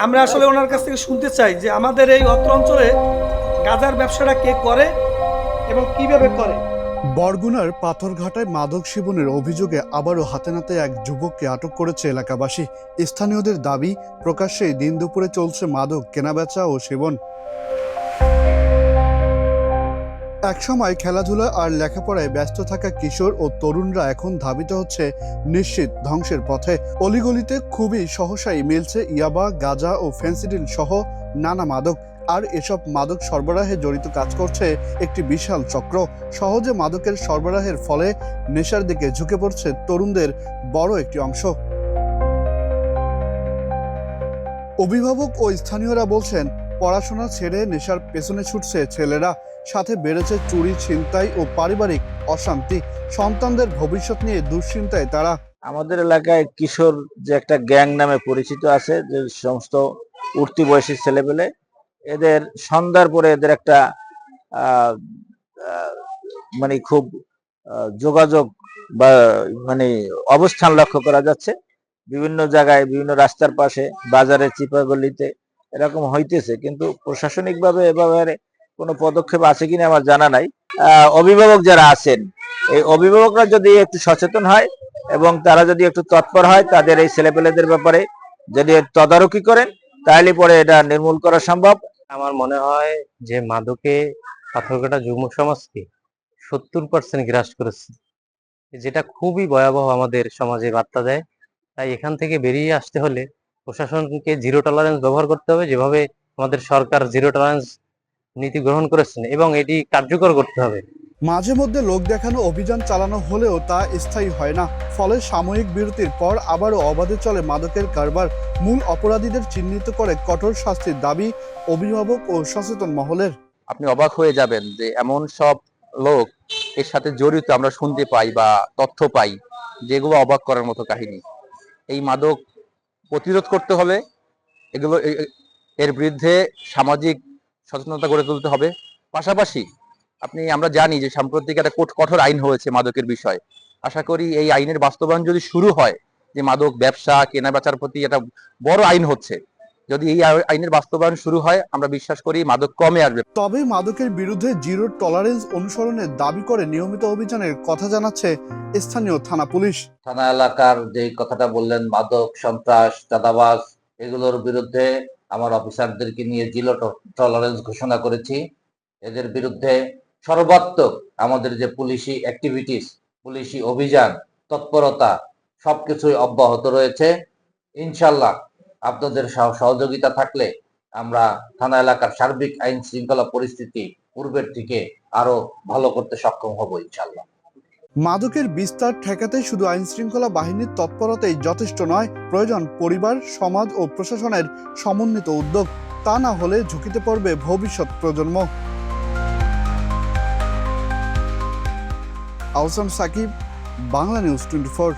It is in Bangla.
আমরা আসলে ওনার কাছ থেকে শুনতে চাই যে আমাদের এই অত্র অঞ্চলে গাঁজার ব্যবসাটা কে করে এবং কিভাবে করে। বরগুনার পাথরঘাটায় মাদক সেবনের অভিযোগে আবারও হাতে নাতে এক যুবককে আটক করেছে এলাকাবাসী। স্থানীয়দের দাবি, প্রকাশ্যে দিন দুপুরে চলছে মাদক কেনাবেচা ও সেবন। একসময় খেলাধুলা আর লেখাপড়ায় ব্যস্ত থাকা কিশোর ও তরুণরা এখন ধাবিত হচ্ছে নিশ্চিত ধ্বংসের পথে। অলিগলিতে খুবই সহসাই মিলছে ইয়াবা, গাঁজা ও ফেন্সিডিল সহ নানা মাদক। আর এসব মাদক সরবরাহে জড়িত কাজ করছে একটি বিশাল চক্র। সহজে মাদকের সরবরাহের ফলে নেশার দিকে ঝুঁকে পড়ছে তরুণদের বড় একটি অংশ। অভিভাবক ও স্থানীয়রা বলছেন, পড়াশোনা ছেড়ে নেশার পেছনে ছুটছে ছেলেরা, সাথে বেড়েছে চুরি, ছিনতাই ও পারিবারিক অশান্তি। সন্তানদের ভবিষ্যৎ নিয়ে দুশ্চিন্তায় তারা। আমাদের এলাকায় কিশোর যে একটা গ্যাং নামে পরিচিত আছে, যে সমস্ত উঠতি বয়সী ছেলেপেলে, এদের সন্ধ্যার পরে এদের একটা আহ, আহ, মানে খুব যোগাযোগ বা মানে অবস্থান লক্ষ্য করা যাচ্ছে। বিভিন্ন জায়গায়, বিভিন্ন রাস্তার পাশে, বাজারে, চিপাগলিতে এরকম হইতেছে, কিন্তু প্রশাসনিকভাবে এভাবে কোনো পদক্ষেপ আছে কিনা আমার জানা নাই। অভিভাবক যারা আছেন, এই অভিভাবকরা যদি একটু সচেতন হয় এবং তারা যদি একটু তৎপর হয়, তাদের এই ছেলেপেলেদের ব্যাপারে যদি তদারকি করেন, তাহলে পরে এটা নির্মূল করা সম্ভব। আমার মনে হয় যে মাদকে পাথরঘাটা যুব সমাজকে 70% গ্রাস করেছে, যেটা খুবই ভয়াবহ আমাদের সমাজে বার্তা দেয়। তাই এখান থেকে বেরিয়ে আসতে হলে প্রশাসনকে জিরো টলারেন্স ব্যবহার করতে হবে, যেভাবে আমাদের সরকার জিরো টলারেন্স নীতি গ্রহণ করেছেন, এবং এটি কার্যকর করতে হবে। মাঝে মধ্যে লোক দেখানো অভিযান চালানো হলেও তা স্থায়ী হয় না। ফলে সাময়িক বিরতির পর আবারও অবাধে চলে মাদকের কারবার। মূল অপরাধীদের চিহ্নিত করে কঠোর শাস্তির দাবি অভিভাবক ও সচেতন মহলের। আপনি অবাক হয়ে যাবেন যে এমন সব লোক এর সাথে জড়িত আমরা শুনতে পাই বা তথ্য পাই, যেগুলো অবাক করার মতো কাহিনী। এই মাদক প্রতিরোধ করতে হবে, এগুলো এর বিরুদ্ধে সামাজিক সচেতনতা গড়ে তুলতে হবে। পাশাপাশি আমরা জানি যে সাম্প্রতিক একটা কঠোর আইন হয়েছে মাদকের বিষয়। আশা করি এই আইনের বাস্তবায়ন যদি শুরু হয়, যে মাদক ব্যবসা কেনা বেচার প্রতি একটা বড় আইন হচ্ছে, যদি এই আইনের বাস্তবায়ন শুরু হয়, আমরা বিশ্বাস করি মাদক কমে আসবে। তবে মাদকের বিরুদ্ধে জিরো টলারেন্স অনুসরণের দাবি করে নিয়মিত অভিযানের কথা জানাচ্ছে স্থানীয় থানা পুলিশ। থানা এলাকার যে কথাটা বললেন, মাদক, সন্ত্রাস, চাঁদাবাজ, এগুলোর বিরুদ্ধে আমার অফিসারদেরকে নিয়ে জিরো টলারেন্স ঘোষণা করেছি। এদের বিরুদ্ধে সর্বাত্মক আমাদের যে পুলিশি অ্যাক্টিভিটিস, পুলিশি অভিযান, তৎপরতা সবকিছুই অব্যাহত রয়েছে। ইনশাল্লাহ আপনাদের সহযোগিতা থাকলে আমরা থানা এলাকার সার্বিক আইন শৃঙ্খলা পরিস্থিতি পূর্বের থেকে আরো ভালো করতে সক্ষম হব ইনশাল্লাহ। মাদকের বিস্তার ঠেকাতে শুধু আইন শৃঙ্খলা বাহিনীর তৎপরতাই যথেষ্ট নয়, প্রয়োজন পরিবার, সমাজ ও প্রশাসনের সমন্বিত উদ্যোগ। তা না হলে ঝুঁকিতে পড়বে ভবিষ্যৎ প্রজন্ম। আহসান সাকিব, বাংলা নিউজ 24।